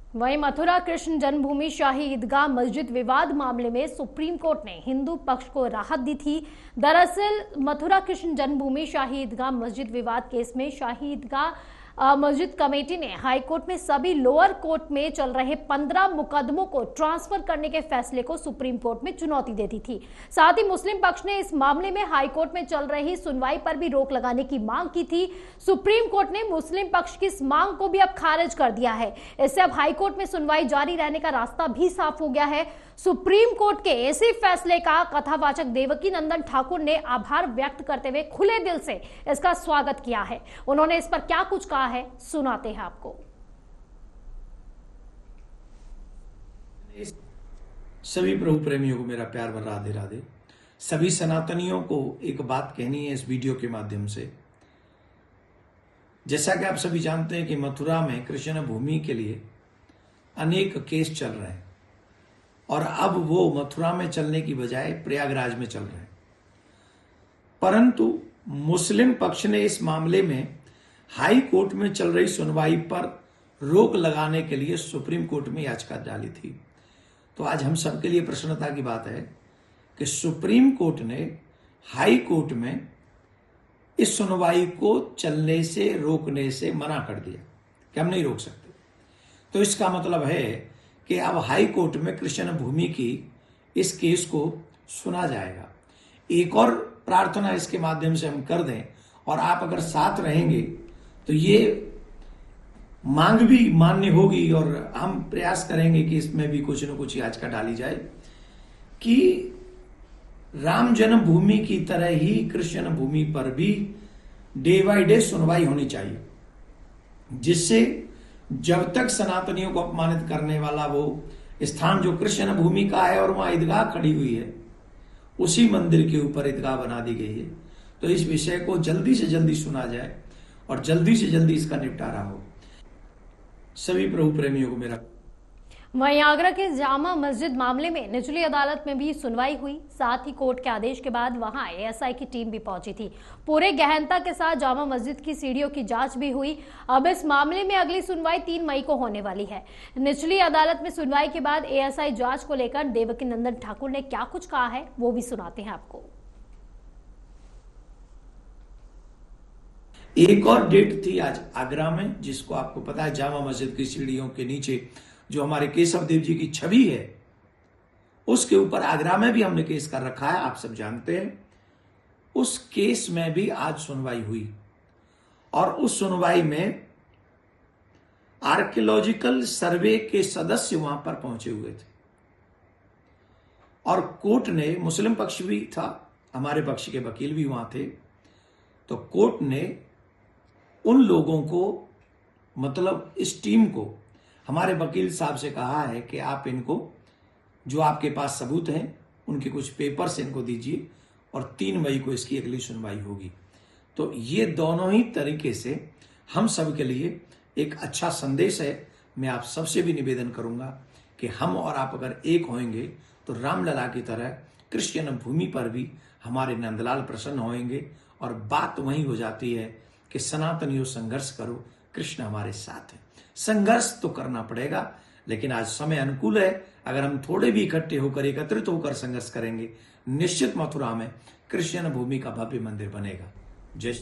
वहीं मथुरा कृष्ण जन्मभूमि शाही ईदगाह मस्जिद विवाद मामले में सुप्रीम कोर्ट ने हिंदू पक्ष को राहत दी थी। दरअसल मथुरा कृष्ण जन्मभूमि शाही ईदगाह मस्जिद विवाद केस में शाही ईदगाह मस्जिद कमेटी ने हाईकोर्ट में सभी लोअर कोर्ट में चल रहे 15 मुकदमों को ट्रांसफर करने के फैसले को सुप्रीम कोर्ट में चुनौती दे दी थी। साथ ही मुस्लिम पक्ष ने इस मामले में हाईकोर्ट में चल रही सुनवाई पर भी रोक लगाने की मांग की थी। सुप्रीम कोर्ट ने मुस्लिम पक्ष की इस मांग को भी अब खारिज कर दिया है। इससे अब हाईकोर्ट में सुनवाई जारी रहने का रास्ता भी साफ हो गया है। सुप्रीम कोर्ट के ऐसे फैसले का कथावाचक देवकी नंदन ठाकुर ने आभार व्यक्त करते हुए खुले दिल से इसका स्वागत किया है। उन्होंने इस पर क्या कुछ कहा है, सुनाते हैं आपको। सभी प्रभु प्रेमियों को मेरा प्यार भरा राधे राधे। सभी सनातनियों को एक बात कहनी है इस वीडियो के माध्यम से। जैसा कि आप सभी जानते हैं कि मथुरा में कृष्ण भूमि के लिए अनेक केस चल रहे हैं और अब वो मथुरा में चलने की बजाय प्रयागराज में चल रहे हैं। परंतु मुस्लिम पक्ष ने इस मामले में हाई कोर्ट में चल रही सुनवाई पर रोक लगाने के लिए सुप्रीम कोर्ट में याचिका डाली थी। तो आज हम सबके लिए प्रसन्नता की बात है कि सुप्रीम कोर्ट ने हाई कोर्ट में इस सुनवाई को चलने से रोकने से मना कर दिया कि हम नहीं रोक सकते। तो इसका मतलब है कि अब हाई कोर्ट में कृष्ण भूमि की इस केस को सुना जाएगा। एक और प्रार्थना इसके माध्यम से हम कर दें और आप अगर साथ रहेंगे तो ये मांग भी मान्य होगी और हम प्रयास करेंगे कि इसमें भी कुछ न कुछ याचिका डाली जाए कि राम जन्मभूमि की तरह ही कृष्ण भूमि पर भी डे बाय डे सुनवाई होनी चाहिए, जिससे जब तक सनातनियों को अपमानित करने वाला वो स्थान जो कृष्ण भूमि का है और वहां ईदगाह खड़ी हुई है, उसी मंदिर के ऊपर ईदगाह बना दी गई है, तो इस विषय को जल्दी से जल्दी सुना जाए और जल्दी से जल्दी इसका निपटारा हो। सभी प्रभु प्रेमियों को मेरा। वहीं आगरा के जामा मस्जिद मामले में निचली अदालत में भी सुनवाई हुई। साथ ही कोर्ट के आदेश के बाद वहां एएसआई की टीम भी पहुंची थी। पूरे गहनता के साथ जामा मस्जिद की सीढ़ियों की जांच भी हुई। अब इस मामले में अगली सुनवाई 3 मई को होने वाली है। निचली अदालत में सुनवाई के बाद एएसआई जांच को लेकर देवकी नंदन ठाकुर ने क्या कुछ कहा है वो भी सुनाते हैं आपको। एक और डेट थी आज आगरा में, जिसको आपको पता है जामा मस्जिद की सीढ़ियों के नीचे जो हमारे केशव देव जी की छवि है, उसके ऊपर आगरा में भी हमने केस कर रखा है, आप सब जानते हैं। उस केस में भी आज सुनवाई हुई और उस सुनवाई में आर्कियोलॉजिकल सर्वे के सदस्य वहां पर पहुंचे हुए थे और कोर्ट ने, मुस्लिम पक्ष भी था, हमारे पक्ष के वकील भी वहां थे, तो कोर्ट ने उन लोगों को, मतलब इस टीम को, हमारे वकील साहब से कहा है कि आप इनको, जो आपके पास सबूत हैं, उनके कुछ पेपर्स इनको दीजिए और 3 मई को इसकी अगली सुनवाई होगी। तो ये दोनों ही तरीके से हम सब के लिए एक अच्छा संदेश है। मैं आप सबसे भी निवेदन करूंगा कि हम और आप अगर एक होंगे तो रामलला की तरह कृष्ण भूमि पर भी हमारे नंदलाल प्रसन्न होंगे। और बात वही हो जाती है कि सनातनियों संघर्ष करो, कृष्ण हमारे साथ है। संघर्ष तो करना पड़ेगा, लेकिन आज समय अनुकूल है। अगर हम थोड़े भी इकट्ठे होकर, एकत्रित होकर संघर्ष करेंगे, निश्चित मथुरा में कृष्ण भूमि का भव्य मंदिर बनेगा। जय